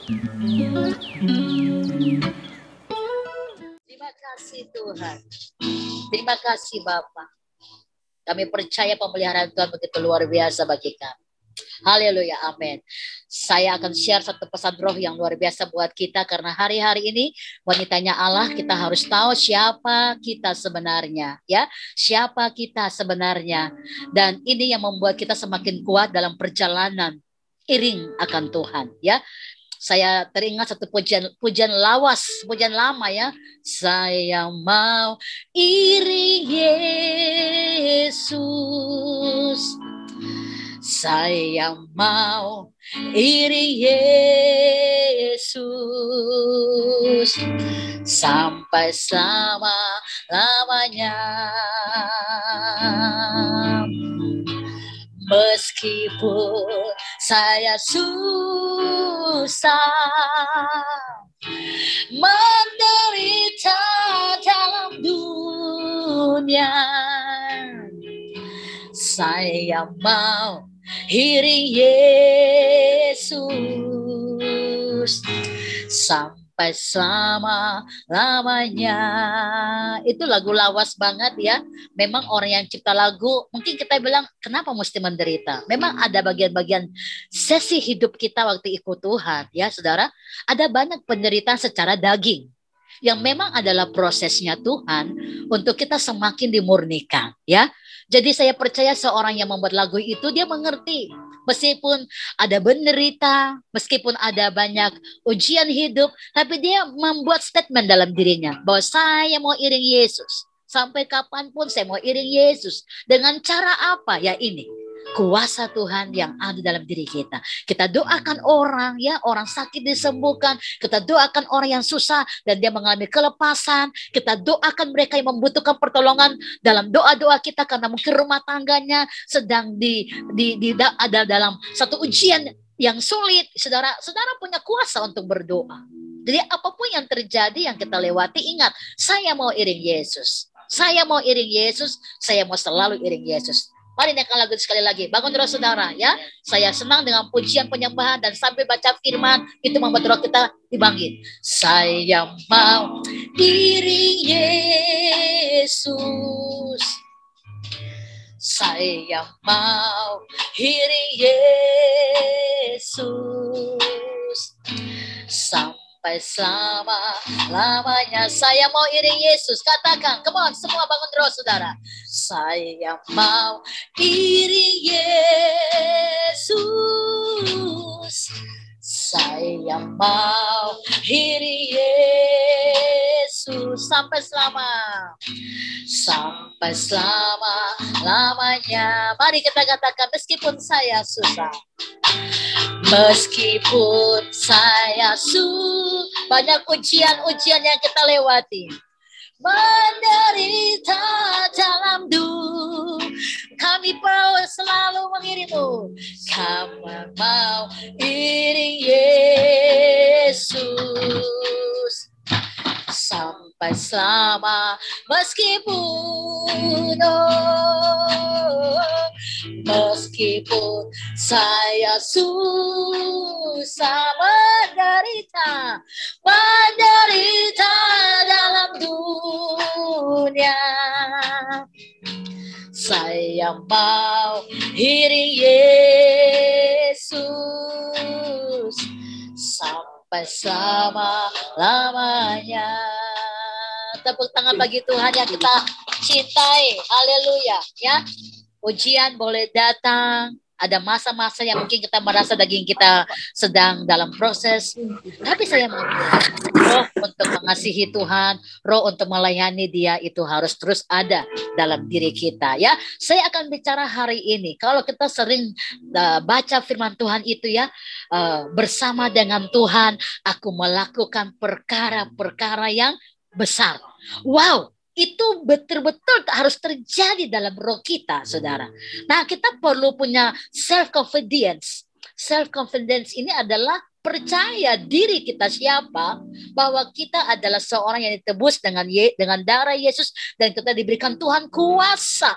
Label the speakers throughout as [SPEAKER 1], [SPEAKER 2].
[SPEAKER 1] Terima kasih Tuhan. Terima kasih Bapak. Kami percaya pemeliharaan Tuhan begitu luar biasa bagi kami. Haleluya, amin. Saya akan share satu pesan roh yang luar biasa buat kita, karena hari-hari ini wanitanya Allah, kita harus tahu siapa kita sebenarnya, ya. Siapa kita sebenarnya. Dan ini yang membuat kita semakin kuat dalam perjalanan iring akan Tuhan, ya. Saya teringat satu pujian lawas, pujian lama ya. Saya mau iring Yesus. Saya mau iring Yesus sampai selama-lamanya. Meskipun saya susah menderita dalam dunia, saya mau iring Yesus sampai selama-lamanya. Itu lagu lawas banget ya. Memang orang yang cipta lagu, mungkin kita bilang kenapa mesti menderita. Memang ada bagian-bagian sesi hidup kita waktu ikut Tuhan ya saudara. Ada banyak penderitaan secara daging yang memang adalah prosesnya Tuhan untuk kita semakin dimurnikan ya. Jadi saya percaya seorang yang membuat lagu itu dia mengerti meskipun ada penderita, meskipun ada banyak ujian hidup, tapi dia membuat statement dalam dirinya bahwa saya mau iring Yesus. Sampai kapanpun saya mau iring Yesus. Dengan cara apa? Ya ini. Kuasa Tuhan yang ada dalam diri kita. Kita doakan orang ya, orang sakit disembuhkan. Kita doakan orang yang susah dan dia mengalami kelepasan. Kita doakan mereka yang membutuhkan pertolongan dalam doa-doa kita karena mungkin rumah tangganya sedang ada dalam satu ujian yang sulit. Saudara punya kuasa untuk berdoa. Jadi apapun yang terjadi yang kita lewati, ingat, saya mau iring Yesus. Saya mau iring Yesus, saya mau selalu iring Yesus. Mari naikkan lagu sekali lagi. Bangun roh saudara ya. Saya senang dengan pujian penyembahan dan sambil baca firman itu membuat roh kita dibangkit. Saya mau iring Yesus. Saya mau iring Yesus sampai selama-lamanya. Saya mau iring Yesus. Katakan, come on, semua bangun roh saudara. Saya mau iring Yesus. Saya mau iring Yesus sampai selama-lamanya. Mari kita katakan, meskipun saya susah, meskipun saya banyak ujian-ujian yang kita lewati, menderita dalam kami mau selalu mengiringmu. Kami mau iring Yesus sampai selama, meskipun saya susah menderita dalam dunia, saya mau iring Yesus sampai selama-lamanya. Tepuk tangan bagi Tuhan yang kita cintai. Haleluya ya. Ujian boleh datang, ada masa-masa yang mungkin kita merasa daging kita sedang dalam proses, tapi saya mau roh untuk mengasihi Tuhan, roh untuk melayani Dia itu harus terus ada dalam diri kita ya. Saya akan bicara hari ini, kalau kita sering baca firman Tuhan itu ya, bersama dengan Tuhan aku melakukan perkara-perkara yang besar. Wow, itu betul-betul harus terjadi dalam roh kita, saudara. Nah, kita perlu punya self-confidence. Self-confidence ini adalah percaya diri kita siapa, bahwa kita adalah seorang yang ditebus dengan darah Yesus dan kita diberikan Tuhan kuasa.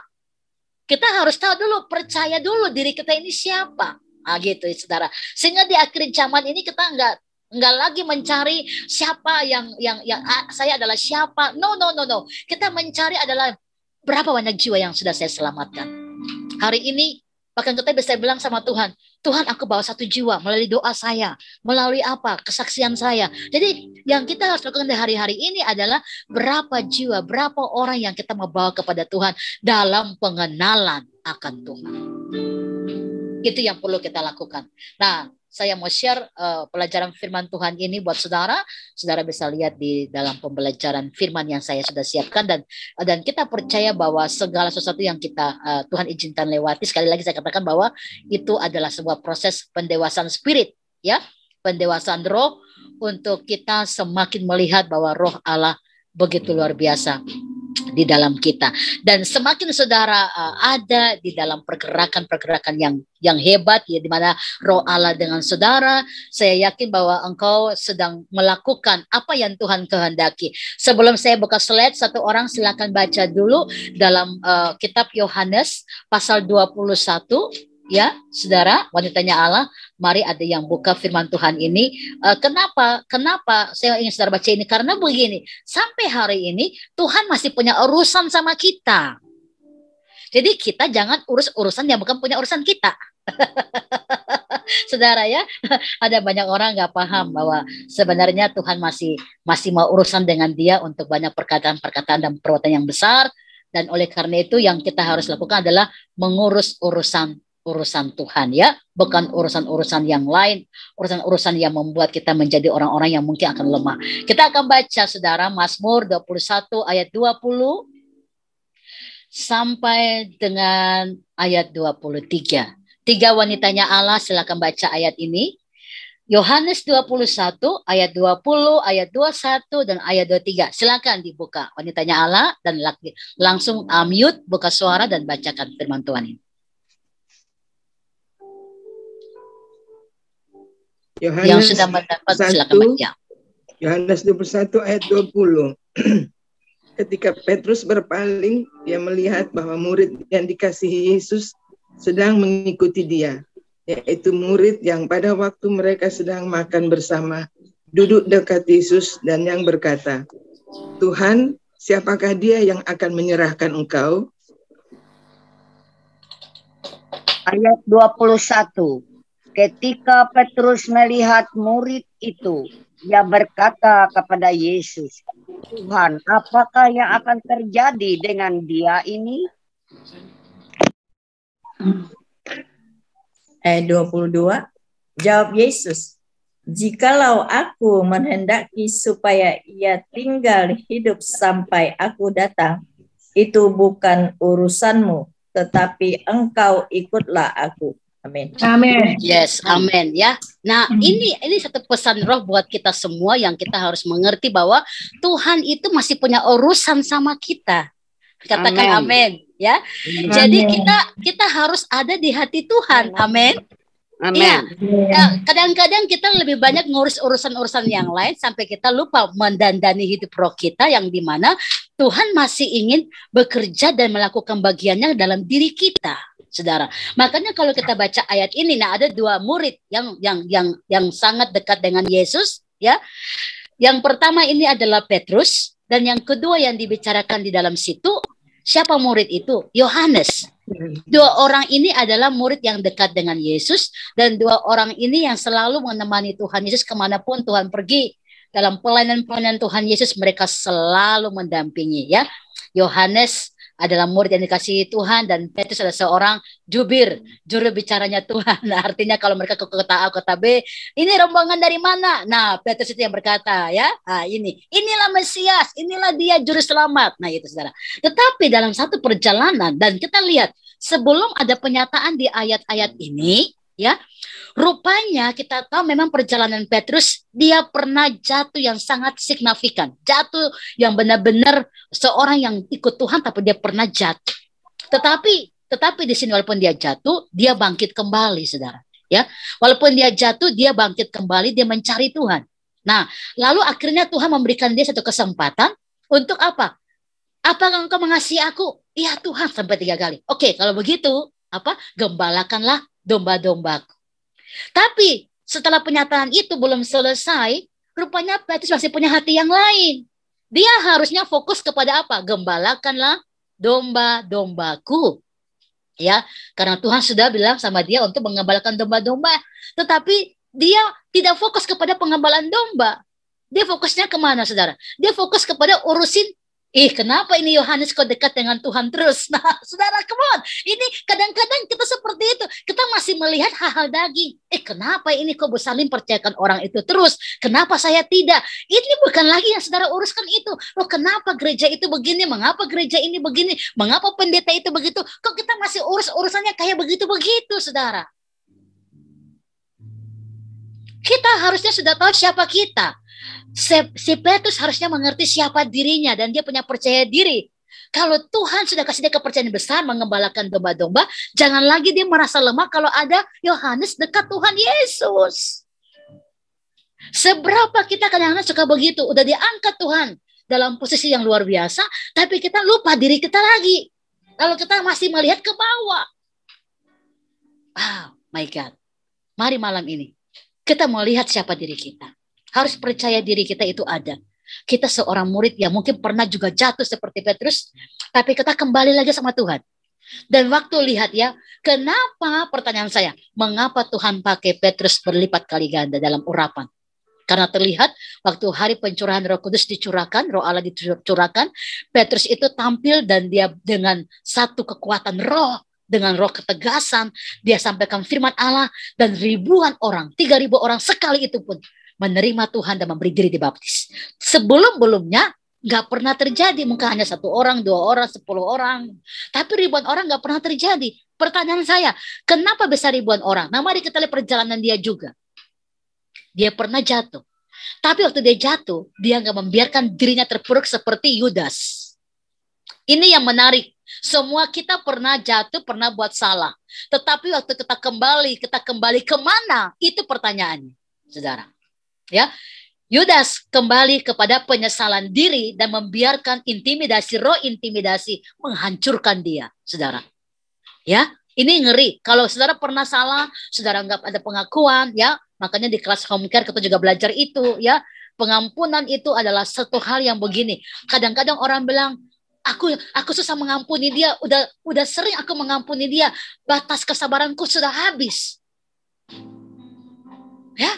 [SPEAKER 1] Kita harus tahu dulu, percaya dulu diri kita ini siapa. Gitu, saudara. Sehingga di akhir zaman ini kita nggak Enggak lagi mencari siapa yang saya adalah siapa. No, no, no, no. Kita mencari adalah berapa banyak jiwa yang sudah saya selamatkan. Hari ini bahkan kita bisa bilang sama Tuhan, Tuhan aku bawa 1 jiwa melalui doa saya, melalui apa? Kesaksian saya. Jadi yang kita harus lakukan di hari-hari ini adalah berapa jiwa, berapa orang yang kita mau bawa kepada Tuhan dalam pengenalan akan Tuhan. Itu yang perlu kita lakukan. Nah, saya mau share pelajaran firman Tuhan ini buat saudara. Saudara bisa lihat di dalam pembelajaran firman yang saya sudah siapkan, dan kita percaya bahwa segala sesuatu yang kita Tuhan izinkan lewati, sekali lagi saya katakan bahwa itu adalah sebuah proses pendewasaan spirit, ya, pendewasaan roh, untuk kita semakin melihat bahwa roh Allah begitu luar biasa di dalam kita, dan semakin saudara ada di dalam pergerakan-pergerakan yang hebat, ya, di mana roh Allah dengan saudara, saya yakin bahwa engkau sedang melakukan apa yang Tuhan kehendaki. Sebelum saya buka slide, satu orang silakan baca dulu dalam kitab Yohanes pasal 21. Ya, saudara, wanitanya Allah, mari ada yang buka firman Tuhan ini. Kenapa saya ingin saudara baca ini? Karena begini, sampai hari ini Tuhan masih punya urusan sama kita. Jadi kita jangan urus urusan yang bukan punya urusan kita. Saudara, ya, ada banyak orang nggak paham bahwa sebenarnya Tuhan masih mau urusan dengan dia untuk banyak perkataan-perkataan dan perbuatan yang besar. Dan oleh karena itu yang kita harus lakukan adalah mengurus urusan Tuhan, ya, bukan urusan-urusan yang lain, urusan-urusan yang membuat kita menjadi orang-orang yang mungkin akan lemah. Kita akan baca, saudara, Mazmur 21 ayat 20 sampai dengan ayat 23. 3 wanitanya Allah, silakan baca ayat ini. Yohanes 21 ayat 20, ayat 21 dan ayat 23. Silakan dibuka wanitanya Allah, dan langsung mute, buka suara dan bacakan firman Tuhan ini.
[SPEAKER 2] Yohanes
[SPEAKER 1] yang sudah mendapat silakan baca.
[SPEAKER 2] Yohanes 21 ayat 20. Ketika Petrus berpaling, dia melihat bahwa murid yang dikasihi Yesus sedang mengikuti dia, yaitu murid yang pada waktu mereka sedang makan bersama duduk dekat Yesus, dan yang berkata, Tuhan, siapakah dia yang akan menyerahkan engkau?
[SPEAKER 3] Ayat 21. Ketika Petrus melihat murid itu, ia berkata kepada Yesus, Tuhan, apakah yang akan terjadi dengan dia ini?
[SPEAKER 4] Ayat 22, jawab Yesus, jikalau aku menghendaki supaya ia tinggal hidup sampai aku datang, itu bukan urusanmu, tetapi engkau ikutlah aku. Amin.
[SPEAKER 3] Amin.
[SPEAKER 1] Yes, amin, ya. Nah, ini satu pesan roh buat kita semua yang kita harus mengerti bahwa Tuhan itu masih punya urusan sama kita. Katakan amin, ya. Amen. Jadi kita harus ada di hati Tuhan. Amin. Amin. Ya, kadang-kadang kita lebih banyak ngurus urusan-urusan yang lain sampai kita lupa mendandani hidup roh kita, yang dimana Tuhan masih ingin bekerja dan melakukan bagiannya dalam diri kita, saudara. Makanya kalau kita baca ayat ini, nah ada 2 murid yang sangat dekat dengan Yesus, ya. Yang pertama ini adalah Petrus, dan yang kedua yang dibicarakan di dalam situ, siapa murid itu? Yohanes. 2 orang ini adalah murid yang dekat dengan Yesus, dan 2 orang ini yang selalu menemani Tuhan Yesus kemanapun Tuhan pergi. Dalam pelayanan Tuhan Yesus mereka selalu mendampingi, ya. Yohanes adalah murid yang dikasihi Tuhan, dan Petrus adalah seorang juru bicaranya Tuhan. Nah, artinya kalau mereka ke kota A, kota B, ini rombongan dari mana? Nah, Petrus itu yang berkata, ya, inilah Mesias, inilah dia juru selamat. Nah, itu saudara. Tetapi dalam satu perjalanan, dan kita lihat sebelum ada penyataan di ayat-ayat ini, ya, rupanya kita tahu memang perjalanan Petrus, dia pernah jatuh yang sangat signifikan, jatuh yang benar-benar seorang yang ikut Tuhan, tapi dia pernah jatuh. Tetapi di sini walaupun dia jatuh, dia bangkit kembali, saudara. Ya, walaupun dia jatuh, dia bangkit kembali, dia mencari Tuhan. Nah, lalu akhirnya Tuhan memberikan dia satu kesempatan untuk apa? Apakah engkau mengasihi aku? Iya Tuhan, sampai 3 kali. Oke, kalau begitu, gembalakanlah domba-dombaku. Tapi setelah penyataan itu belum selesai, rupanya Petrus masih punya hati yang lain. Dia harusnya fokus kepada apa? Gembalakanlah domba-dombaku. Ya, karena Tuhan sudah bilang sama dia untuk mengembalakan domba-domba. Tetapi dia tidak fokus kepada pengembalaan domba. Dia fokusnya kemana, saudara? Dia fokus kepada urusin, kenapa ini Yohanes kok dekat dengan Tuhan terus? Nah, saudara, come on. Ini kadang-kadang kita seperti itu. Kita masih melihat hal-hal daging. Kenapa ini kok Bu Salim percayakan orang itu terus? Kenapa saya tidak? Ini bukan lagi yang saudara uruskan itu. Loh, kenapa gereja itu begini? Mengapa gereja ini begini? Mengapa pendeta itu begitu? Kok kita masih urus-urusannya kayak begitu-begitu, saudara? Kita harusnya sudah tahu siapa kita. Si Petrus harusnya mengerti siapa dirinya dan dia punya percaya diri. Kalau Tuhan sudah kasih dia kepercayaan besar mengembalakan domba-domba, jangan lagi dia merasa lemah kalau ada Yohanes dekat Tuhan Yesus. Seberapa kita kadang-kadang suka begitu, udah diangkat Tuhan dalam posisi yang luar biasa, tapi kita lupa diri kita lagi. Lalu kita masih melihat ke bawah. Oh my God. Mari malam ini kita mau lihat siapa diri kita. Harus percaya diri kita itu ada. Kita seorang murid yang mungkin pernah juga jatuh seperti Petrus, tapi kita kembali lagi sama Tuhan. Dan waktu lihat ya, kenapa, pertanyaan saya, mengapa Tuhan pakai Petrus berlipat kali ganda dalam urapan? Karena terlihat waktu hari pencurahan Roh Kudus dicurahkan, Roh Allah dicurahkan, Petrus itu tampil dan dia dengan satu kekuatan roh, dengan roh ketegasan, dia sampaikan firman Allah dan ribuan orang, 3.000 orang sekali itu pun menerima Tuhan dan memberi diri dibaptis. Sebelum-belumnya nggak pernah terjadi, mungkin hanya 1 orang, 2 orang, 10 orang, tapi ribuan orang nggak pernah terjadi. Pertanyaan saya, kenapa bisa ribuan orang? Nah, mari kita lihat perjalanan dia juga. Dia pernah jatuh, tapi waktu dia jatuh, dia nggak membiarkan dirinya terpuruk seperti Yudas. Ini yang menarik. Semua kita pernah jatuh, pernah buat salah. Tetapi waktu kita kembali kemana? Itu pertanyaannya, saudara. Ya, Yudas kembali kepada penyesalan diri dan membiarkan roh intimidasi menghancurkan dia, saudara. Ya, ini ngeri. Kalau saudara pernah salah, saudara nggak ada pengakuan, ya, makanya di kelas home care kita juga belajar itu, ya. Pengampunan itu adalah satu hal yang begini. Kadang-kadang orang bilang, aku susah mengampuni dia, udah sering aku mengampuni dia, batas kesabaranku sudah habis. Ya.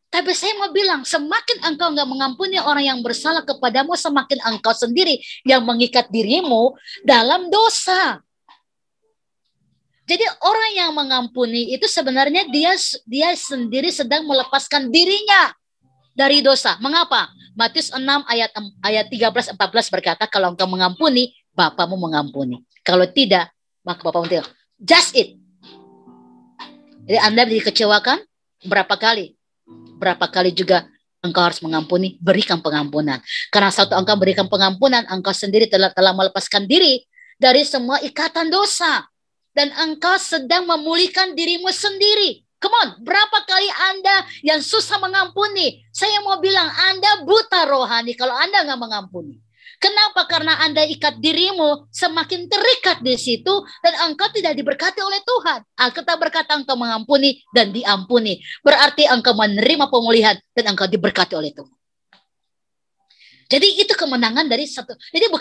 [SPEAKER 1] Tapi saya mau bilang, semakin engkau nggak mengampuni orang yang bersalah kepadamu, semakin engkau sendiri yang mengikat dirimu dalam dosa. Jadi orang yang mengampuni itu sebenarnya dia sendiri sedang melepaskan dirinya dari dosa. Mengapa? Matius 6 ayat 13-14 berkata, kalau engkau mengampuni, Bapamu mengampuni. Kalau tidak, maka Bapamu tidak. Just it. Jadi Anda dikecewakan berapa kali? Berapa kali juga engkau harus mengampuni, berikan pengampunan. Karena saat engkau berikan pengampunan, engkau sendiri telah melepaskan diri dari semua ikatan dosa. Dan engkau sedang memulihkan dirimu sendiri. Come on, berapa kali Anda yang susah mengampuni? Saya mau bilang, Anda buta rohani kalau Anda nggak mengampuni. Kenapa? Karena Anda ikat dirimu semakin terikat di situ dan engkau tidak diberkati oleh Tuhan. Alkitab berkata engkau mengampuni dan diampuni. Berarti engkau menerima pemulihan dan engkau diberkati oleh Tuhan. Jadi itu kemenangan dari satu. Jadi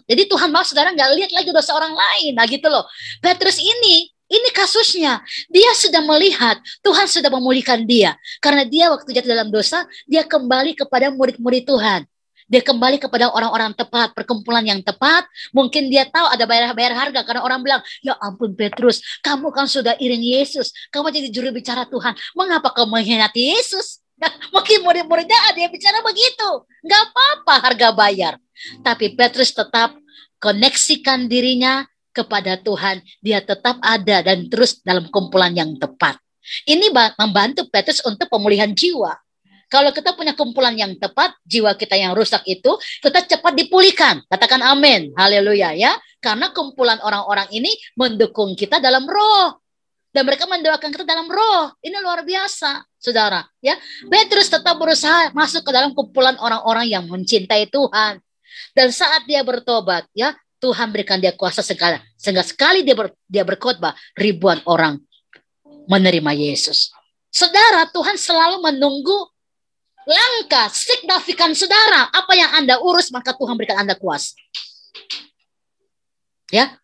[SPEAKER 1] jadi Tuhan mau saudara nggak lihat lagi dosa orang lain. Nah gitu loh. Petrus ini kasusnya. Dia sudah melihat Tuhan sudah memulihkan dia. Karena dia waktu jatuh dalam dosa, dia kembali kepada murid-murid Tuhan. Dia kembali kepada orang-orang tepat, perkumpulan yang tepat. Mungkin dia tahu ada bayar harga. Karena orang bilang, ya ampun Petrus, kamu kan sudah iring Yesus. Kamu jadi juru bicara Tuhan. Mengapa kamu mengkhianati Yesus? Nah, mungkin murid-muridnya ada yang bicara begitu. Nggak apa-apa harga bayar. Tapi Petrus tetap koneksikan dirinya kepada Tuhan. Dia tetap ada dan terus dalam kumpulan yang tepat. Ini membantu Petrus untuk pemulihan jiwa. Kalau kita punya kumpulan yang tepat, jiwa kita yang rusak itu, kita cepat dipulihkan. Katakan amin. Haleluya ya. Karena kumpulan orang-orang ini mendukung kita dalam roh. Dan mereka mendoakan kita dalam roh. Ini luar biasa, saudara. Ya, Petrus tetap berusaha masuk ke dalam kumpulan orang-orang yang mencintai Tuhan. Dan saat dia bertobat, ya, Tuhan berikan dia kuasa sehingga sekali dia berkhotbah, ribuan orang menerima Yesus. Saudara, Tuhan selalu menunggu langkah signifikan saudara. Apa yang Anda urus, maka Tuhan berikan Anda kuasa. Ya,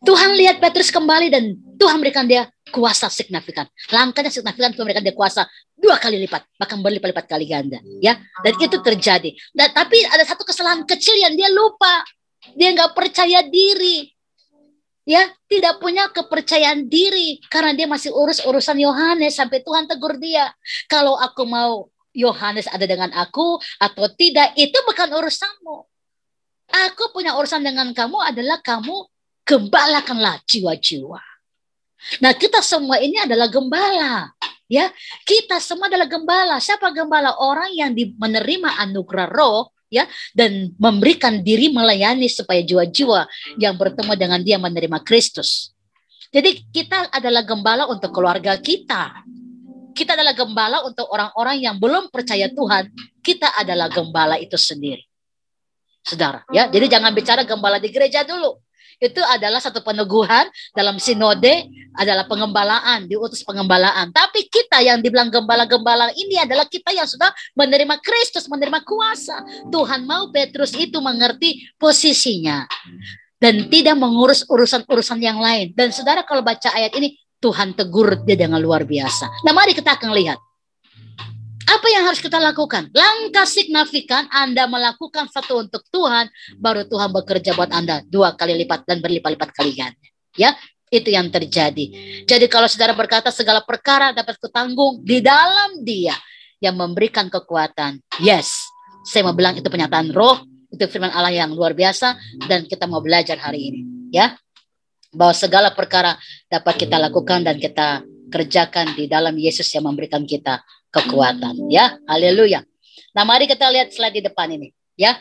[SPEAKER 1] Tuhan lihat Petrus kembali dan Tuhan berikan dia kuasa signifikan. Langkahnya signifikan, Tuhan berikan dia kuasa 2 kali lipat, bahkan berlipat-lipat kali ganda. Ya, dan itu terjadi. Dan tapi ada satu kesalahan kecil yang dia lupa. Dia nggak percaya diri. Ya, tidak punya kepercayaan diri karena dia masih urus urusan Yohanes sampai Tuhan tegur dia. Kalau aku mau Yohanes ada dengan aku atau tidak, itu bukan urusanmu. Aku punya urusan dengan kamu adalah kamu gembalakanlah jiwa-jiwa. Nah, kita semua ini adalah gembala. Ya, kita semua adalah gembala. Siapa gembala? Orang yang menerima anugerah roh, ya, dan memberikan diri melayani supaya jiwa-jiwa yang bertemu dengan dia menerima Kristus. Jadi kita adalah gembala untuk keluarga kita. Kita adalah gembala untuk orang-orang yang belum percaya Tuhan. Kita adalah gembala itu sendiri. Saudara, ya. Jadi jangan bicara gembala di gereja dulu. Itu adalah satu peneguhan dalam sinode, adalah pengembalaan, diutus pengembalaan. Tapi kita yang dibilang gembala-gembala ini adalah kita yang sudah menerima Kristus, menerima kuasa. Tuhan mau Petrus itu mengerti posisinya dan tidak mengurus urusan-urusan yang lain. Dan saudara kalau baca ayat ini, Tuhan tegur dia dengan luar biasa. Nah, mari kita akan lihat. Apa yang harus kita lakukan? Langkah signifikan Anda melakukan satu untuk Tuhan, baru Tuhan bekerja buat Anda 2 kali lipat dan berlipat-lipat kali ganda. Ya, itu yang terjadi. Jadi kalau saudara berkata segala perkara dapat kutanggung di dalam Dia yang memberikan kekuatan. Yes, saya mau bilang itu penyataan roh, itu firman Allah yang luar biasa dan kita mau belajar hari ini. Ya, bahwa segala perkara dapat kita lakukan dan kita kerjakan di dalam Yesus yang memberikan kita kekuatan, ya, haleluya. Nah, mari kita lihat slide di depan ini, ya.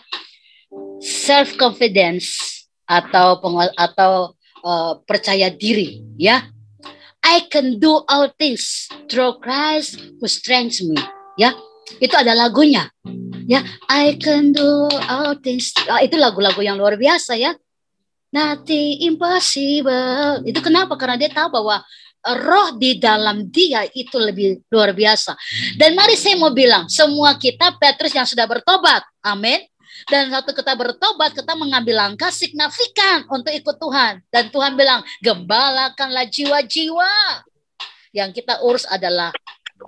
[SPEAKER 1] Self confidence atau percaya diri, ya. I can do all things through Christ who strengthens me, ya. Itu ada lagunya, ya. I can do all things. Itu lagu-lagu yang luar biasa, ya. Nothing impossible. Itu kenapa? Karena dia tahu bahwa roh di dalam dia itu lebih luar biasa. Dan mari saya mau bilang, semua kita Petrus yang sudah bertobat. Amin. Dan waktu kita bertobat, kita mengambil langkah signifikan untuk ikut Tuhan. Dan Tuhan bilang, gembalakanlah jiwa-jiwa. Yang kita urus adalah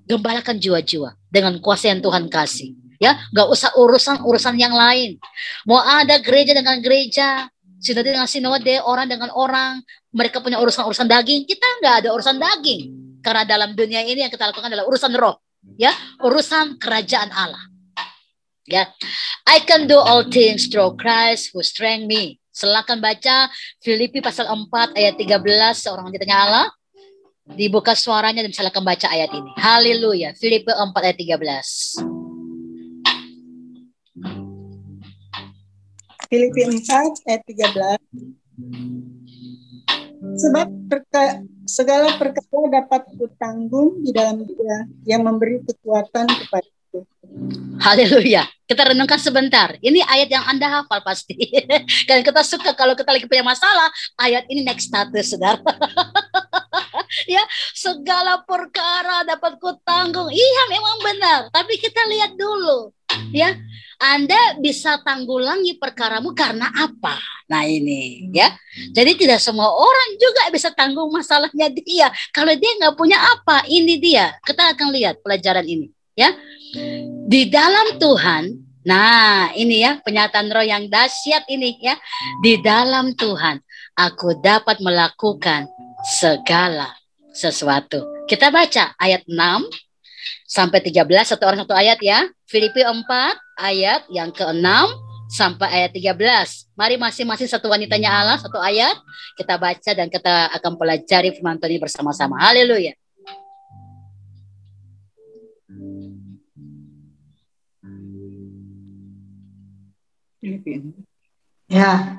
[SPEAKER 1] gembalakan jiwa-jiwa dengan kuasa yang Tuhan kasih. Ya, nggak usah urusan yang lain. Mau ada gereja dengan gereja, sinode dengan sinode, orang dengan orang, mereka punya urusan-urusan daging, kita nggak ada urusan daging. Karena dalam dunia ini yang kita lakukan adalah urusan roh, ya, urusan kerajaan Allah. Ya, I can do all things through Christ who strengthens me. Silakan baca Filipi pasal 4 ayat 13, seorang ditanya Allah. Dibuka suaranya dan silakan baca ayat ini. Haleluya. Filipi 4 ayat 13.
[SPEAKER 5] Filipi 4 ayat 13. Sebab segala perkara dapat kutanggung di dalam Dia yang memberi kekuatan kepadaku.
[SPEAKER 1] Haleluya. Kita renungkan sebentar. Ini ayat yang Anda hafal pasti. Dan kita suka kalau kita lagi punya masalah, ayat ini naik status, saudara. Ya, segala perkara dapat kutanggung. Iya, memang benar. Tapi kita lihat dulu, ya. Anda bisa tanggulangi perkaramu karena apa? Nah ini, ya. Jadi tidak semua orang juga bisa tanggung masalahnya dia. Kalau dia nggak punya apa, ini dia. Kita akan lihat pelajaran ini, ya. Di dalam Tuhan, nah ini ya penyataan roh yang dahsyat ini, ya. Di dalam Tuhan, aku dapat melakukan segala sesuatu. Kita baca ayat 6 sampai 13, satu orang satu ayat, ya. Filipi 4 ayat yang ke-6 sampai ayat 13. Mari masing-masing satu wanitanya Allah, satu ayat. Kita baca dan kita akan pelajari firman Tuhan ini bersama-sama. Haleluya.
[SPEAKER 6] Ya.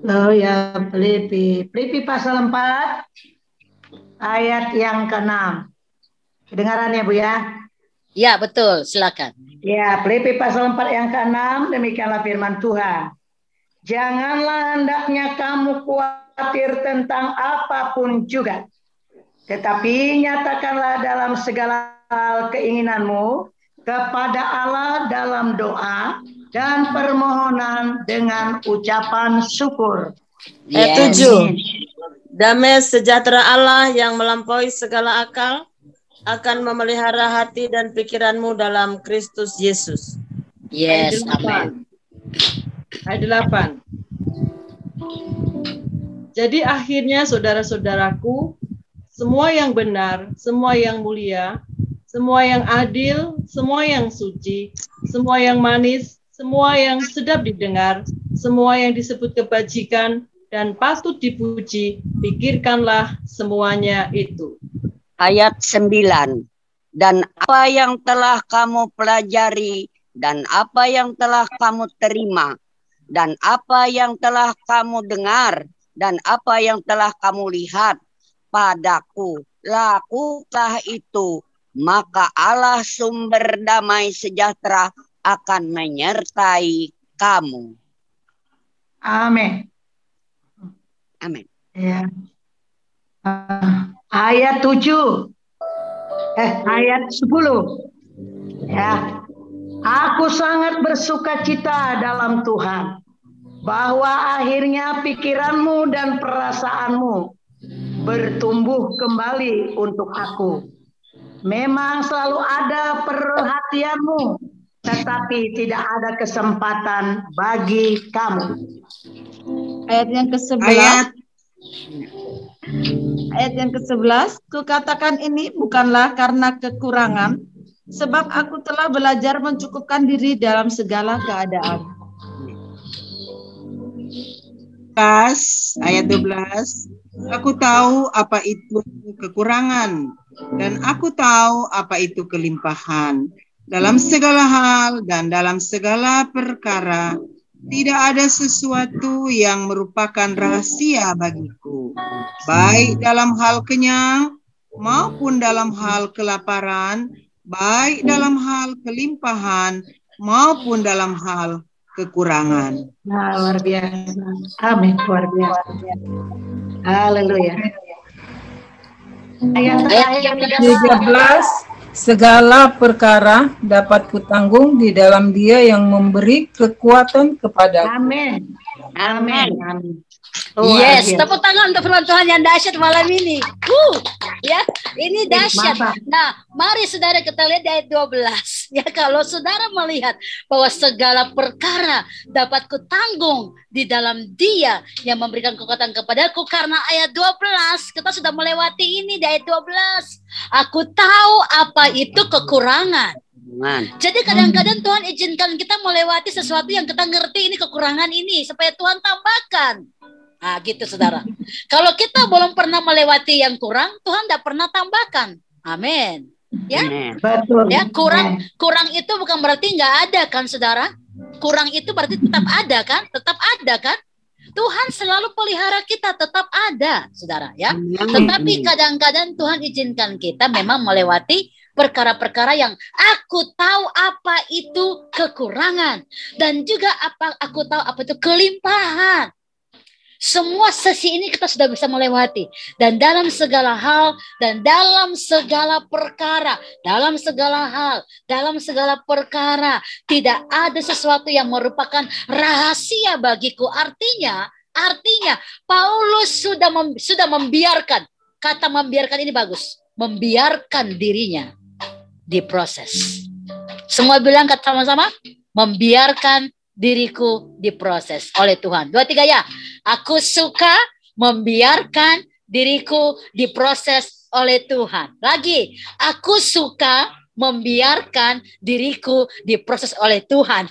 [SPEAKER 6] Haleluya, Filipi pasal 4 ayat yang ke-6. Kedengaran ya, Bu, ya?
[SPEAKER 1] Ya, betul. Silakan.
[SPEAKER 6] Ya, Filipi pasal 4 yang ke-6, demikianlah firman Tuhan. Janganlah hendaknya kamu khawatir tentang apapun juga. Tetapi nyatakanlah dalam segala hal keinginanmu kepada Allah dalam doa dan permohonan dengan ucapan syukur.
[SPEAKER 1] Yes.
[SPEAKER 7] 7. Damai sejahtera Allah yang melampaui segala akal akan memelihara hati dan pikiranmu dalam Kristus Yesus.
[SPEAKER 1] Yes,
[SPEAKER 7] Ayat 8.
[SPEAKER 1] amin.
[SPEAKER 7] Ayat 8. Jadi akhirnya saudara-saudaraku, semua yang benar, semua yang mulia, semua yang adil, semua yang suci, semua yang manis, semua yang sedap didengar, semua yang disebut kebajikan dan patut dipuji, pikirkanlah semuanya itu.
[SPEAKER 3] Ayat 9. Dan apa yang telah kamu pelajari, dan apa yang telah kamu terima, dan apa yang telah kamu dengar, dan apa yang telah kamu lihat padaku, lakukanlah itu, maka Allah sumber damai sejahtera akan menyertai kamu.
[SPEAKER 6] Amin.
[SPEAKER 3] Amin.
[SPEAKER 6] Ya. Ayat 7. Ayat 10. Ya. Aku sangat bersukacita dalam Tuhan, bahwa akhirnya pikiranmu dan perasaanmu bertumbuh kembali untuk aku. Memang selalu ada perhatianmu, tetapi tidak ada kesempatan bagi kamu.
[SPEAKER 7] Ayat yang ke-11. Ayat yang ke-11, kukatakan ini bukanlah karena kekurangan, sebab aku telah belajar mencukupkan diri dalam segala keadaan.
[SPEAKER 8] Ayat 12, aku tahu apa itu kekurangan, dan aku tahu apa itu kelimpahan. Dalam segala hal dan dalam segala perkara, tidak ada sesuatu yang merupakan rahasia bagiku, baik dalam hal kenyang maupun dalam hal kelaparan, baik dalam hal kelimpahan maupun dalam hal kekurangan.
[SPEAKER 6] Nah, luar biasa. Amin, luar biasa. Haleluya. Ayat
[SPEAKER 2] 13, segala perkara dapat kutanggung di dalam Dia yang memberi kekuatan kepadaku.
[SPEAKER 6] Amin. Amin. Amin.
[SPEAKER 1] Yes, tepuk tangan untuk firman Tuhan yang dahsyat malam ini. Ya, ini dahsyat. Nah, mari saudara kita lihat di ayat 12. Ya, kalau saudara melihat bahwa segala perkara dapat kutanggung di dalam Dia yang memberikan kekuatan kepadaku, karena ayat 12 kita sudah melewati ini di ayat 12. Aku tahu apa itu kekurangan. Jadi kadang-kadang Tuhan izinkan kita melewati sesuatu yang kita ngerti ini kekurangan ini supaya Tuhan tambahkan. Nah, gitu saudara. Kalau kita belum pernah melewati yang kurang, Tuhan tidak pernah tambahkan. Amin. Ya,
[SPEAKER 6] betul.
[SPEAKER 1] Ya, kurang itu bukan berarti nggak ada kan, saudara? Kurang itu berarti tetap ada kan? Tetap ada kan? Tuhan selalu pelihara kita, tetap ada, saudara. Ya. Tetapi kadang-kadang Tuhan izinkan kita memang melewati perkara-perkara yang aku tahu apa itu kekurangan, dan juga aku tahu apa itu kelimpahan. Semua sesi ini kita sudah bisa melewati. Dan dalam segala hal, dan dalam segala perkara, dalam segala hal, dalam segala perkara, tidak ada sesuatu yang merupakan rahasia bagiku. Artinya Paulus sudah membiarkan. Kata membiarkan ini bagus. Membiarkan dirinya diproses. Semua bilang kata sama-sama, membiarkan diriku diproses oleh Tuhan. 2, 3 ya. Aku suka membiarkan diriku diproses oleh Tuhan. Lagi, aku suka membiarkan diriku diproses oleh Tuhan.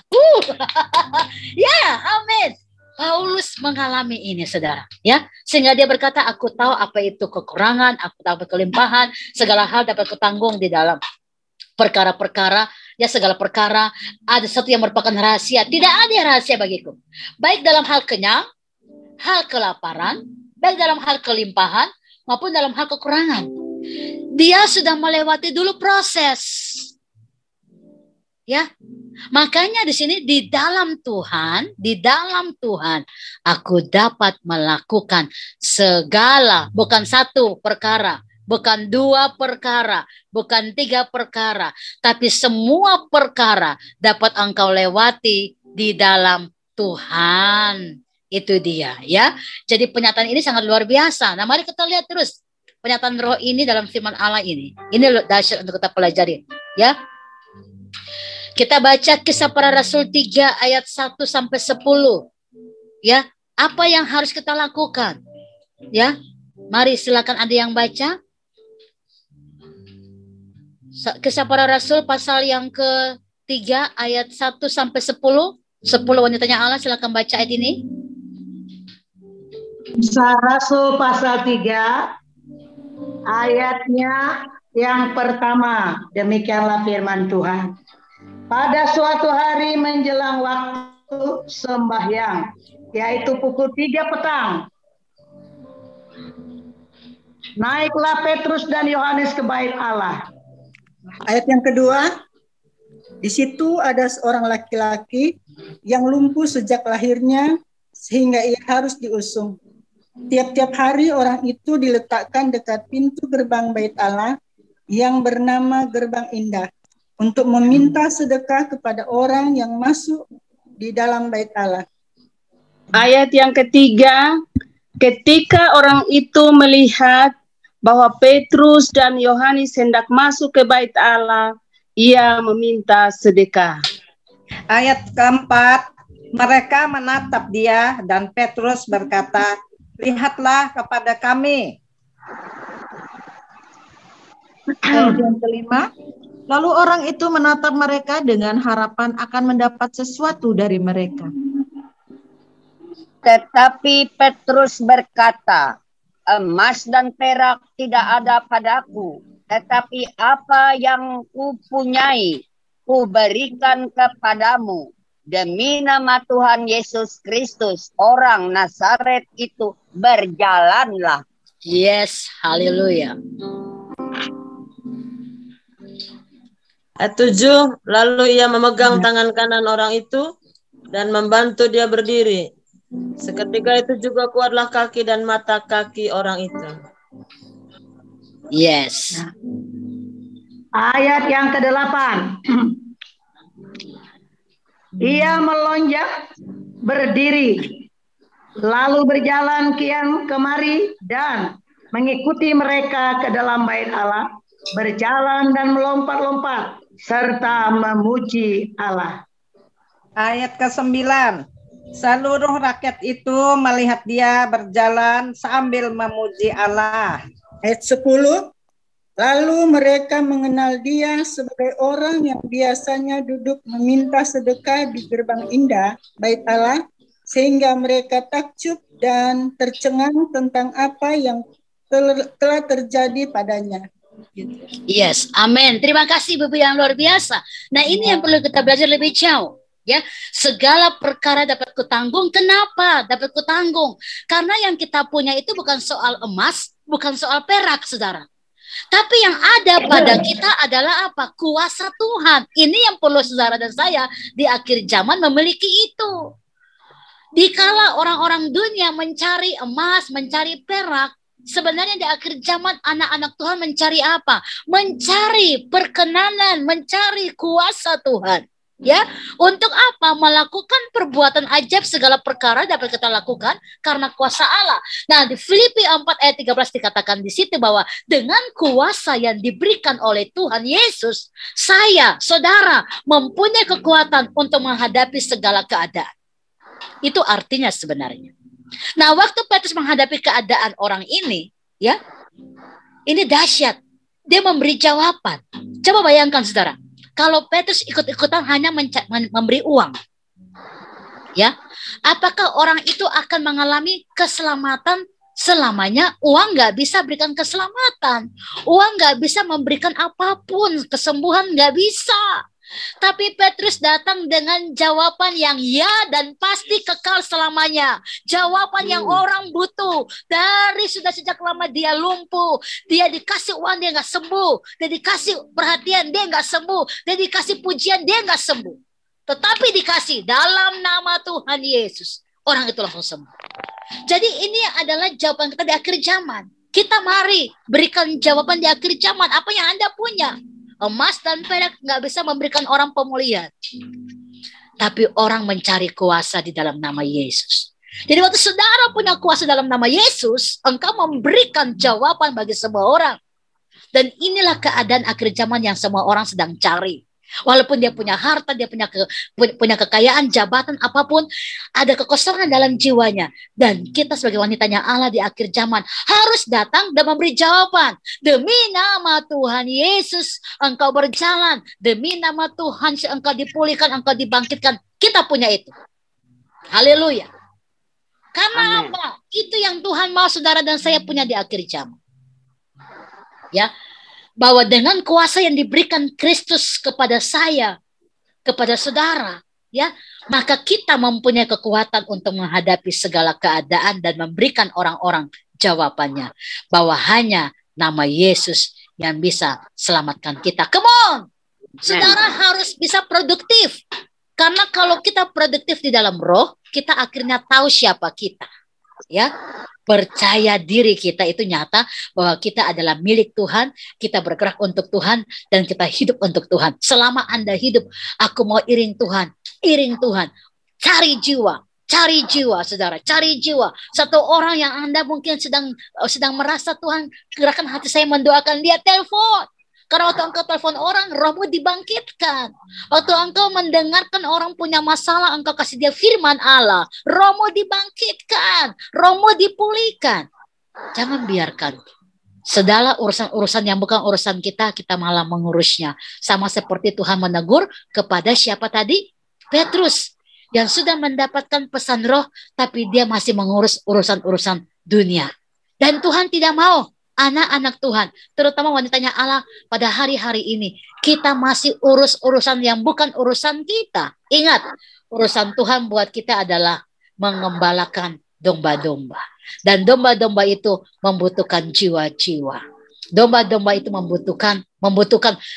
[SPEAKER 1] Ya, amin. Paulus mengalami ini, saudara. Ya, sehingga dia berkata, aku tahu apa itu kekurangan, aku tahu apa kelimpahan, segala hal dapat kutanggung di dalam perkara-perkara, ya segala perkara, ada sesuatu yang merupakan rahasia. Tidak ada rahasia bagiku. Baik dalam hal kenyang, hal kelaparan, baik dalam hal kelimpahan, maupun dalam hal kekurangan. Dia sudah melewati dulu proses. Ya, makanya di sini di dalam Tuhan, aku dapat melakukan segala, bukan satu perkara, bukan 2 perkara, bukan 3 perkara, tapi semua perkara dapat engkau lewati di dalam Tuhan. Itu dia ya. Jadi pernyataan ini sangat luar biasa. Nah, mari kita lihat terus pernyataan roh ini dalam firman Allah ini. Ini dahsyat untuk kita pelajari ya. Kita baca Kisah Para Rasul 3 ayat 1 sampai 10. Ya, apa yang harus kita lakukan? Ya. Mari silakan ada yang baca. Kisah Para Rasul pasal yang ke-3 ayat 1 sampai 10. 10 wanitanya Allah, silakan baca ayat ini.
[SPEAKER 6] Kisah Rasul pasal 3 ayatnya yang pertama. Demikianlah firman Tuhan. Pada suatu hari menjelang waktu sembahyang, yaitu pukul 3 petang, naiklah Petrus dan Yohanes ke bait Allah.
[SPEAKER 5] Ayat yang kedua, di situ ada seorang laki-laki yang lumpuh sejak lahirnya sehingga ia harus diusung. Tiap-tiap hari orang itu diletakkan dekat pintu gerbang bait Allah yang bernama Gerbang Indah untuk meminta sedekah kepada orang yang masuk di dalam bait Allah.
[SPEAKER 9] Ayat yang ketiga, ketika orang itu melihat bahwa Petrus dan Yohanes hendak masuk ke bait Allah, ia meminta sedekah.
[SPEAKER 10] Ayat keempat, mereka menatap dia dan Petrus berkata, lihatlah kepada kami. Ayat yang kelima, lalu orang itu menatap mereka dengan harapan akan mendapat sesuatu dari mereka.
[SPEAKER 3] Tetapi Petrus berkata, emas dan perak tidak ada padaku, tetapi apa yang kupunyai, kuberikan kepadamu. Demi nama Tuhan Yesus Kristus, orang Nazaret itu, berjalanlah.
[SPEAKER 1] Yes, haleluya.
[SPEAKER 11] Ayat 7, lalu ia memegang tangan kanan orang itu dan membantu dia berdiri. Seketika itu juga kuatlah kaki dan mata kaki orang itu.
[SPEAKER 1] Yes.
[SPEAKER 6] Ayat yang ke-8. Ia melonjak berdiri, lalu berjalan kian kemari dan mengikuti mereka ke dalam bait Allah, berjalan dan melompat-lompat serta memuji Allah.
[SPEAKER 10] Ayat ke-9, seluruh rakyat itu melihat dia berjalan sambil memuji Allah.
[SPEAKER 5] Ayat 10, lalu mereka mengenal dia sebagai orang yang biasanya duduk meminta sedekah di gerbang indah bait Allah, sehingga mereka takjub dan tercengang tentang apa yang telah terjadi padanya.
[SPEAKER 1] Yes, amin. Terima kasih Bapak yang luar biasa. Nah, ini yang perlu kita belajar lebih jauh. Ya, segala perkara dapat kutanggung. Kenapa dapat kutanggung? Karena yang kita punya itu bukan soal emas, bukan soal perak, saudara. Tapi yang ada pada kita adalah apa? Kuasa Tuhan. Ini yang perlu saudara dan saya di akhir zaman memiliki itu. Dikala orang-orang dunia mencari emas, mencari perak, sebenarnya di akhir zaman anak-anak Tuhan mencari apa? Mencari perkenanan, mencari kuasa Tuhan. Ya, untuk apa? Melakukan perbuatan ajaib, segala perkara dapat kita lakukan karena kuasa Allah. Nah, di Filipi 4 ayat 13 dikatakan di situ bahwa dengan kuasa yang diberikan oleh Tuhan Yesus, saya, saudara, mempunyai kekuatan untuk menghadapi segala keadaan. Itu artinya sebenarnya. Nah, waktu Petrus menghadapi keadaan orang ini, ya, ini dahsyat. Dia memberi jawaban. Coba bayangkan, saudara. Kalau Petrus ikut-ikutan hanya memberi uang, ya, apakah orang itu akan mengalami keselamatan selamanya? Uang nggak bisa berikan keselamatan, uang nggak bisa memberikan apapun, kesembuhan nggak bisa. Tapi Petrus datang dengan jawaban yang ya dan pasti kekal selamanya. Jawaban yang orang butuh. Dari sudah sejak lama dia lumpuh. Dia dikasih uang, dia nggak sembuh. Dia dikasih perhatian, dia nggak sembuh. Dia dikasih pujian, dia nggak sembuh. Tetapi dikasih dalam nama Tuhan Yesus, orang itu langsung sembuh. Jadi ini adalah jawaban kita di akhir zaman. Kita mari berikan jawaban di akhir zaman. Apa yang Anda punya? Emas dan perak nggak bisa memberikan orang pemulihan. Tapi orang mencari kuasa di dalam nama Yesus. Jadi waktu saudara punya kuasa dalam nama Yesus, engkau memberikan jawaban bagi semua orang. Dan inilah keadaan akhir zaman yang semua orang sedang cari. Walaupun dia punya harta, dia punya kekayaan, jabatan, apapun, ada kekosongan dalam jiwanya. Dan kita sebagai wanitanya Allah di akhir zaman harus datang dan memberi jawaban. Demi nama Tuhan Yesus, engkau berjalan. Demi nama Tuhan, engkau dipulihkan, engkau dibangkitkan. Kita punya itu. Haleluya. Karena apa? Itu yang Tuhan mau saudara dan saya punya di akhir zaman. Ya, bahwa dengan kuasa yang diberikan Kristus kepada saya, kepada saudara, ya, maka kita mempunyai kekuatan untuk menghadapi segala keadaan dan memberikan orang-orang jawabannya, bahwa hanya nama Yesus yang bisa selamatkan kita. Come on, saudara harus bisa produktif, karena kalau kita produktif di dalam roh, kita akhirnya tahu siapa kita, ya. Percaya diri kita itu nyata bahwa kita adalah milik Tuhan, kita bergerak untuk Tuhan, dan kita hidup untuk Tuhan. Selama Anda hidup, aku mau iring Tuhan, iring Tuhan. Cari jiwa, saudara, cari jiwa. Satu orang yang Anda mungkin sedang merasa Tuhan gerakan hati saya mendoakan dia, telepon. Karena waktu engkau telepon orang, rohmu dibangkitkan. Waktu engkau mendengarkan orang punya masalah, engkau kasih dia firman Allah, rohmu dibangkitkan, rohmu dipulihkan. Jangan biarkan segala urusan-urusan yang bukan urusan kita, kita malah mengurusnya. Sama seperti Tuhan menegur kepada siapa tadi? Petrus, yang sudah mendapatkan pesan roh, tapi dia masih mengurus urusan-urusan dunia. Dan Tuhan tidak mau anak-anak Tuhan, terutama wanitanya Allah pada hari-hari ini, kita masih urus urusan yang bukan urusan kita. Ingat, urusan Tuhan buat kita adalah mengembalakan domba-domba. Dan domba-domba itu membutuhkan jiwa-jiwa. Domba-domba itu membutuhkan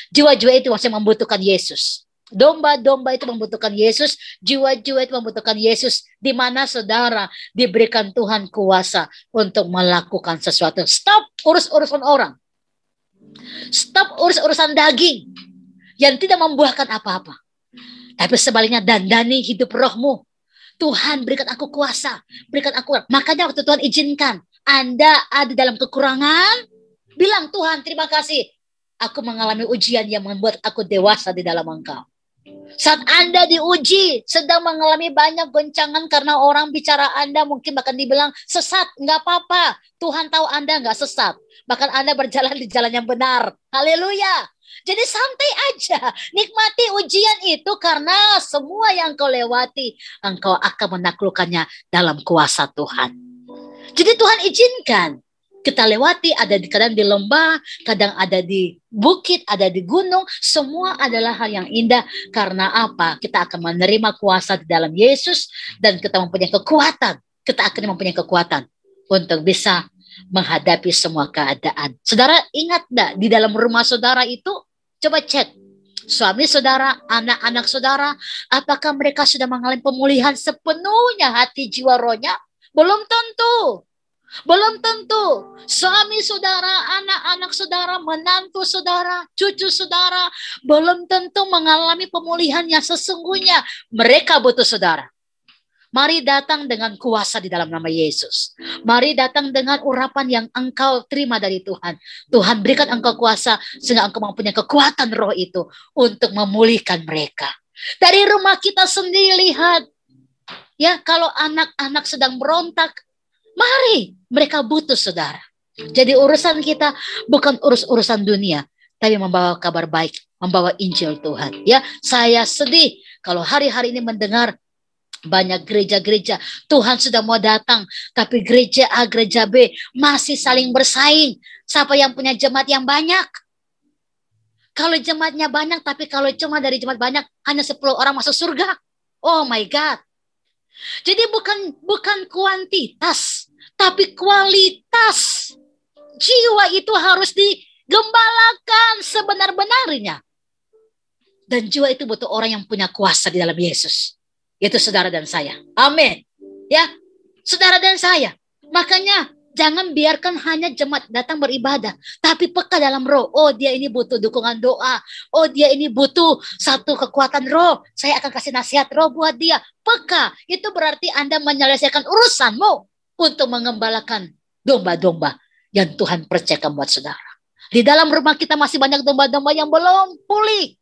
[SPEAKER 1] jiwa-jiwa itu masih membutuhkan Yesus. Domba-domba itu membutuhkan Yesus, jiwa-jiwa itu membutuhkan Yesus, di mana saudara diberikan Tuhan kuasa untuk melakukan sesuatu. Stop urus-urusan orang. Stop urus-urusan daging yang tidak membuahkan apa-apa. Tapi sebaliknya dandani hidup rohmu. Tuhan berikan aku kuasa, berikan aku. Makanya waktu Tuhan izinkan Anda ada dalam kekurangan, bilang Tuhan terima kasih. Aku mengalami ujian yang membuat aku dewasa di dalam Engkau. Saat Anda diuji, sedang mengalami banyak goncangan karena orang bicara Anda mungkin bahkan dibilang sesat, nggak apa-apa. Tuhan tahu Anda nggak sesat. Bahkan Anda berjalan di jalan yang benar. Haleluya. Jadi santai aja. Nikmati ujian itu karena semua yang kau lewati, engkau akan menaklukkannya dalam kuasa Tuhan. Jadi Tuhan izinkan kita lewati, ada kadang di lembah, kadang ada di bukit, ada di gunung. Semua adalah hal yang indah. Karena apa? Kita akan menerima kuasa di dalam Yesus. Dan kita mempunyai kekuatan. Kita akan mempunyai kekuatan untuk bisa menghadapi semua keadaan. Saudara ingat gak? Di dalam rumah saudara itu, coba cek. Suami saudara, anak-anak saudara, apakah mereka sudah mengalami pemulihan sepenuhnya hati jiwa rohnya? Belum tentu. Belum tentu. Suami saudara, anak-anak saudara, menantu saudara, cucu saudara belum tentu mengalami pemulihan yang sesungguhnya. Mereka butuh saudara. Mari datang dengan kuasa di dalam nama Yesus. Mari datang dengan urapan yang engkau terima dari Tuhan. Tuhan berikan engkau kuasa sehingga engkau mempunyai kekuatan roh itu untuk memulihkan mereka. Dari rumah kita sendiri lihat. Ya, kalau anak-anak sedang berontak, mari, mereka butuh saudara. Jadi urusan kita bukan urusan dunia, tapi membawa kabar baik, membawa Injil Tuhan. Ya, saya sedih kalau hari-hari ini mendengar banyak gereja-gereja Tuhan sudah mau datang, tapi gereja A, gereja B masih saling bersaing. Siapa yang punya jemaat yang banyak? Kalau jemaatnya banyak, tapi kalau cuma dari jemaat banyak hanya 10 orang masuk surga. Oh my God. Jadi bukan kuantitas, tapi kualitas. Jiwa itu harus digembalakan sebenar-benarnya. Dan jiwa itu butuh orang yang punya kuasa di dalam Yesus. Yaitu saudara dan saya. Amin. Ya, saudara dan saya. Makanya Jangan biarkan hanya jemaat datang beribadah, tapi peka dalam roh. Oh, dia ini butuh dukungan doa. Oh, dia ini butuh satu kekuatan roh. Saya akan kasih nasihat roh buat dia. Peka, itu berarti Anda menyelesaikan urusanmu untuk mengembalakan domba-domba yang Tuhan percayakan buat saudara. Di dalam rumah kita masih banyak domba-domba yang belum pulih,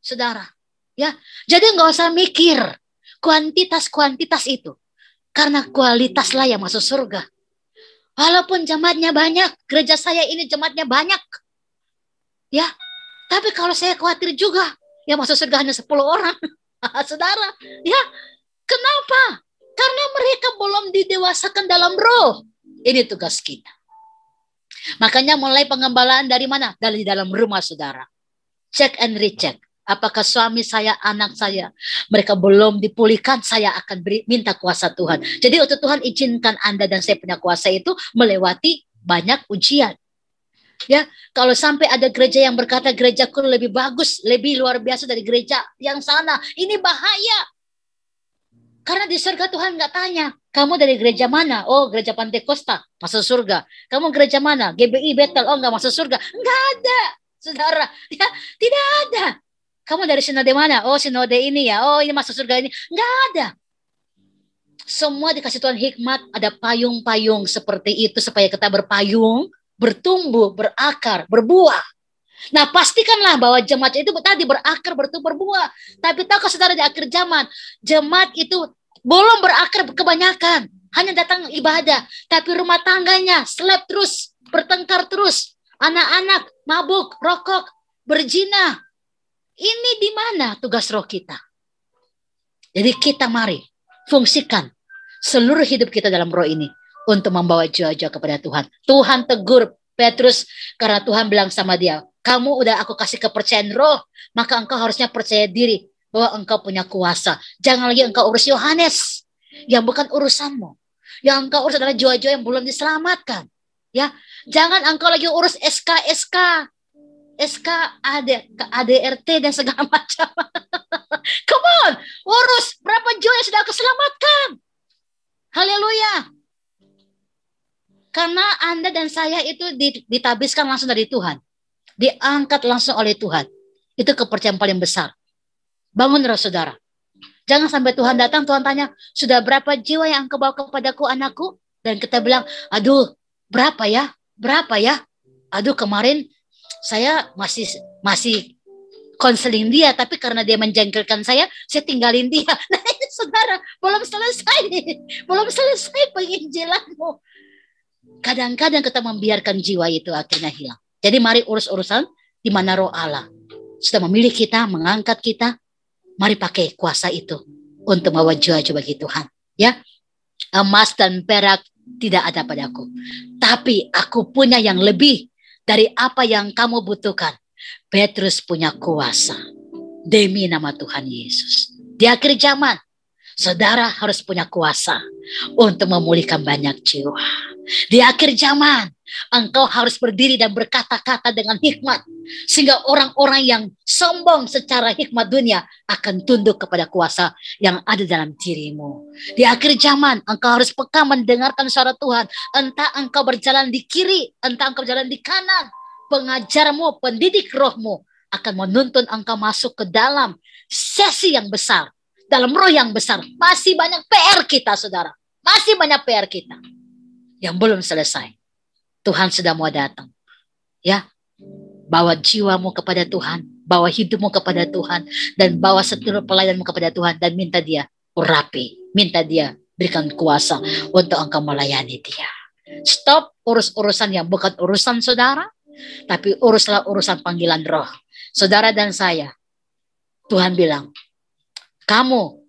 [SPEAKER 1] saudara. Ya, jadi nggak usah mikir kuantitas itu, karena kualitaslah yang masuk surga. Walaupun jemaatnya banyak, gereja saya ini jemaatnya banyak. Ya, tapi kalau saya khawatir juga, yang masuk surga hanya 10 orang. Saudara, ya, kenapa? Karena mereka belum didewasakan dalam roh. Ini tugas kita. Makanya mulai pengembalaan dari mana? Dari dalam rumah saudara. Check and recheck. Apakah suami saya, anak saya, mereka belum dipulihkan, saya akan minta kuasa Tuhan. Jadi untuk Tuhan izinkan Anda dan saya punya kuasa itu melewati banyak ujian. Ya, kalau sampai ada gereja yang berkata gerejaku lebih bagus, lebih luar biasa dari gereja yang sana, ini bahaya. Karena di surga Tuhan nggak tanya, kamu dari gereja mana? Oh, gereja Pantekosta, masuk surga. Kamu gereja mana? GBI Bethel, oh nggak masuk surga. Nggak ada, saudara. Ya, tidak ada. Kamu dari sinode mana? Oh, sinode ini ya. Oh, ini masuk surga ini. Nggak ada. Semua dikasih Tuhan hikmat. Ada payung-payung seperti itu supaya kita berpayung, bertumbuh, berakar, berbuah. Nah, pastikanlah bahwa jemaat itu tadi berakar, bertumbuh, berbuah. Tapi tahukah saudara di akhir zaman, jemaat itu belum berakar kebanyakan. Hanya datang ibadah. Tapi rumah tangganya seleb terus, bertengkar terus. Anak-anak mabuk, rokok, berzina. Ini di mana tugas roh kita? Jadi kita mari fungsikan seluruh hidup kita dalam roh ini untuk membawa jiwa-jiwa kepada Tuhan. Tuhan tegur Petrus karena Tuhan bilang sama dia, kamu udah aku kasih kepercayaan roh, maka engkau harusnya percaya diri bahwa engkau punya kuasa. Jangan lagi engkau urus Yohanes yang bukan urusanmu. Yang engkau urus adalah jiwa-jiwa yang belum diselamatkan. Ya, jangan engkau lagi urus SK, ADRT dan segala macam. Come on, urus berapa jiwa yang sudah keselamatkan. Haleluya. Karena Anda dan saya itu ditabiskan langsung dari Tuhan. Diangkat langsung oleh Tuhan. Itu kepercayaan paling besar. Bangun roh saudara. Jangan sampai Tuhan datang, Tuhan tanya, sudah berapa jiwa yang engkau bawa kepadaku anakku? Dan kita bilang, aduh, berapa ya? Aduh, kemarin saya masih konseling dia, tapi karena dia menjengkelkan saya tinggalin dia. Nah ini saudara, belum selesai penginjilanmu. Kadang-kadang kita membiarkan jiwa itu akhirnya hilang. Jadi mari urus urusan di mana roh Allah sudah memilih kita, mengangkat kita. Mari pakai kuasa itu untuk membawa jiwa-jiwa bagi Tuhan. Ya, emas dan perak tidak ada padaku, tapi aku punya yang lebih dari apa yang kamu butuhkan. Petrus punya kuasa demi nama Tuhan Yesus. Di akhir zaman, saudara harus punya kuasa untuk memulihkan banyak jiwa. Di akhir zaman, engkau harus berdiri dan berkata-kata dengan hikmat, sehingga orang-orang yang sombong secara hikmat dunia akan tunduk kepada kuasa yang ada dalam dirimu. Di akhir zaman, engkau harus peka mendengarkan suara Tuhan. Entah engkau berjalan di kiri, entah engkau berjalan di kanan. Pengajarmu, pendidik rohmu akan menuntun engkau masuk ke dalam sesi yang besar, dalam roh yang besar. Masih banyak PR kita, saudara. Masih banyak PR kita yang belum selesai. Tuhan sudah mau datang. Ya, bawa jiwamu kepada Tuhan, bawa hidupmu kepada Tuhan, dan bawa seluruh pelayananmu kepada Tuhan, dan minta dia urapi, minta dia berikan kuasa untuk engkau melayani dia. Stop urus-urusan yang bukan urusan saudara, tapi uruslah urusan panggilan roh. Saudara dan saya, Tuhan bilang, kamu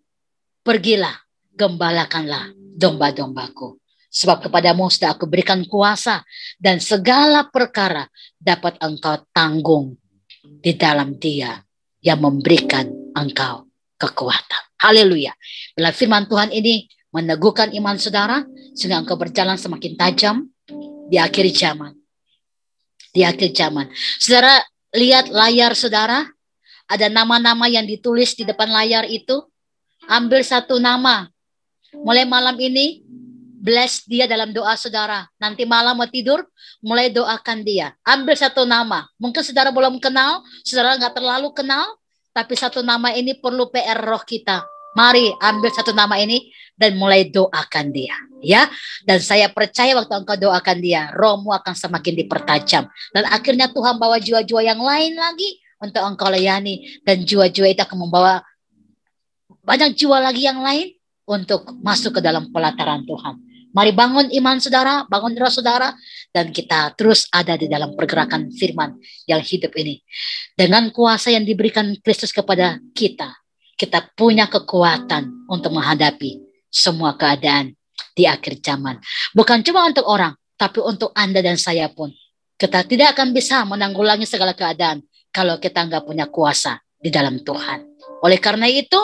[SPEAKER 1] pergilah, gembalakanlah domba-dombaku. Sebab kepadamu sudah aku berikan kuasa, dan segala perkara dapat engkau tanggung di dalam Dia yang memberikan engkau kekuatan. Haleluya. Bila firman Tuhan ini meneguhkan iman saudara, sehingga engkau berjalan semakin tajam di akhir zaman. Di akhir zaman. Saudara, lihat layar saudara, ada nama-nama yang ditulis di depan layar itu. Ambil satu nama. Mulai malam ini, Bless dia dalam doa saudara. Nanti malam mau tidur, mulai doakan dia. Ambil satu nama. Mungkin saudara belum kenal, saudara nggak terlalu kenal, tapi satu nama ini perlu PR roh kita. Mari ambil satu nama ini dan mulai doakan dia. Ya, dan saya percaya waktu engkau doakan dia, rohmu akan semakin dipertajam. Dan akhirnya Tuhan bawa jiwa-jiwa yang lain lagi untuk engkau layani. Dan jiwa-jiwa itu akan membawa banyak jiwa lagi yang lain untuk masuk ke dalam pelataran Tuhan. Mari bangun iman saudara, bangun roh saudara, dan kita terus ada di dalam pergerakan firman yang hidup ini. Dengan kuasa yang diberikan Kristus kepada kita, kita punya kekuatan untuk menghadapi semua keadaan di akhir zaman. Bukan cuma untuk orang, tapi untuk Anda dan saya pun. Kita tidak akan bisa menanggulangi segala keadaan kalau kita nggak punya kuasa di dalam Tuhan. Oleh karena itu,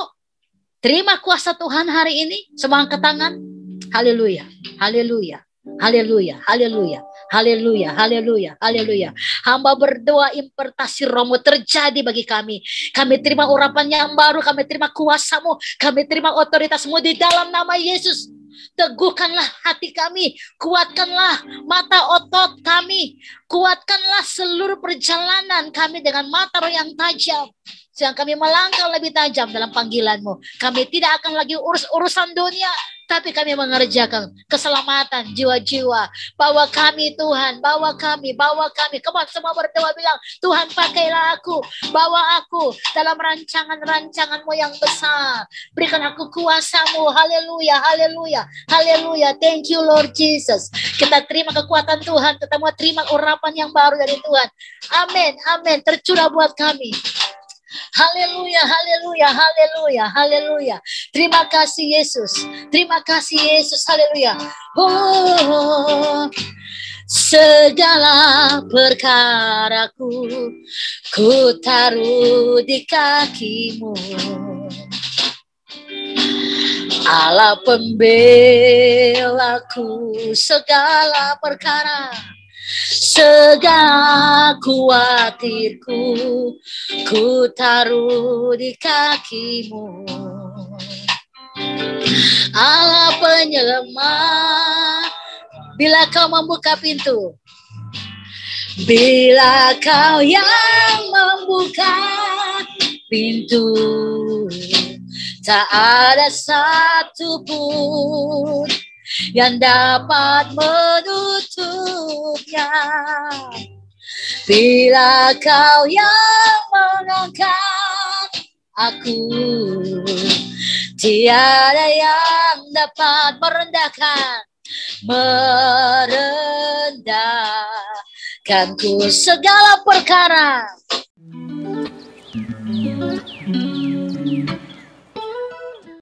[SPEAKER 1] terima kuasa Tuhan hari ini, semua angkat tangan. Haleluya, haleluya, haleluya, haleluya, haleluya, haleluya, haleluya. Hamba berdoa impartasi rohmu terjadi bagi kami. Kami terima urapan yang baru, kami terima kuasamu, kami terima otoritasmu di dalam nama Yesus. Teguhkanlah hati kami, kuatkanlah mata otot kami, kuatkanlah seluruh perjalanan kami dengan mata roh yang tajam. Sehingga kami melangkah lebih tajam dalam panggilanmu. Kami tidak akan lagi urusan dunia, tapi kami mengerjakan keselamatan jiwa-jiwa. Bawa kami Tuhan, bawa kami. Come on, semua berdoa bilang, Tuhan pakailah aku, bawa aku dalam rancangan-rancanganmu yang besar. Berikan aku kuasamu, haleluya, haleluya, haleluya. Thank you Lord Jesus. Kita terima kekuatan Tuhan, kita mau terima urapan yang baru dari Tuhan. Amin, amin, tercurah buat kami. Haleluya, haleluya, haleluya, haleluya. Terima kasih Yesus. Terima kasih Yesus. Haleluya. Oh, segala perkaraku ku taruh di kakimu. Allah pembelaku, segala perkara, segala khawatirku ku taruh di kakimu. Allah penyelamat, bila kau membuka pintu, bila kau yang membuka pintu, tak ada satupun yang dapat menutupnya. Bila kau yang mengangkat aku, tiada yang dapat merendahkanku. Segala perkara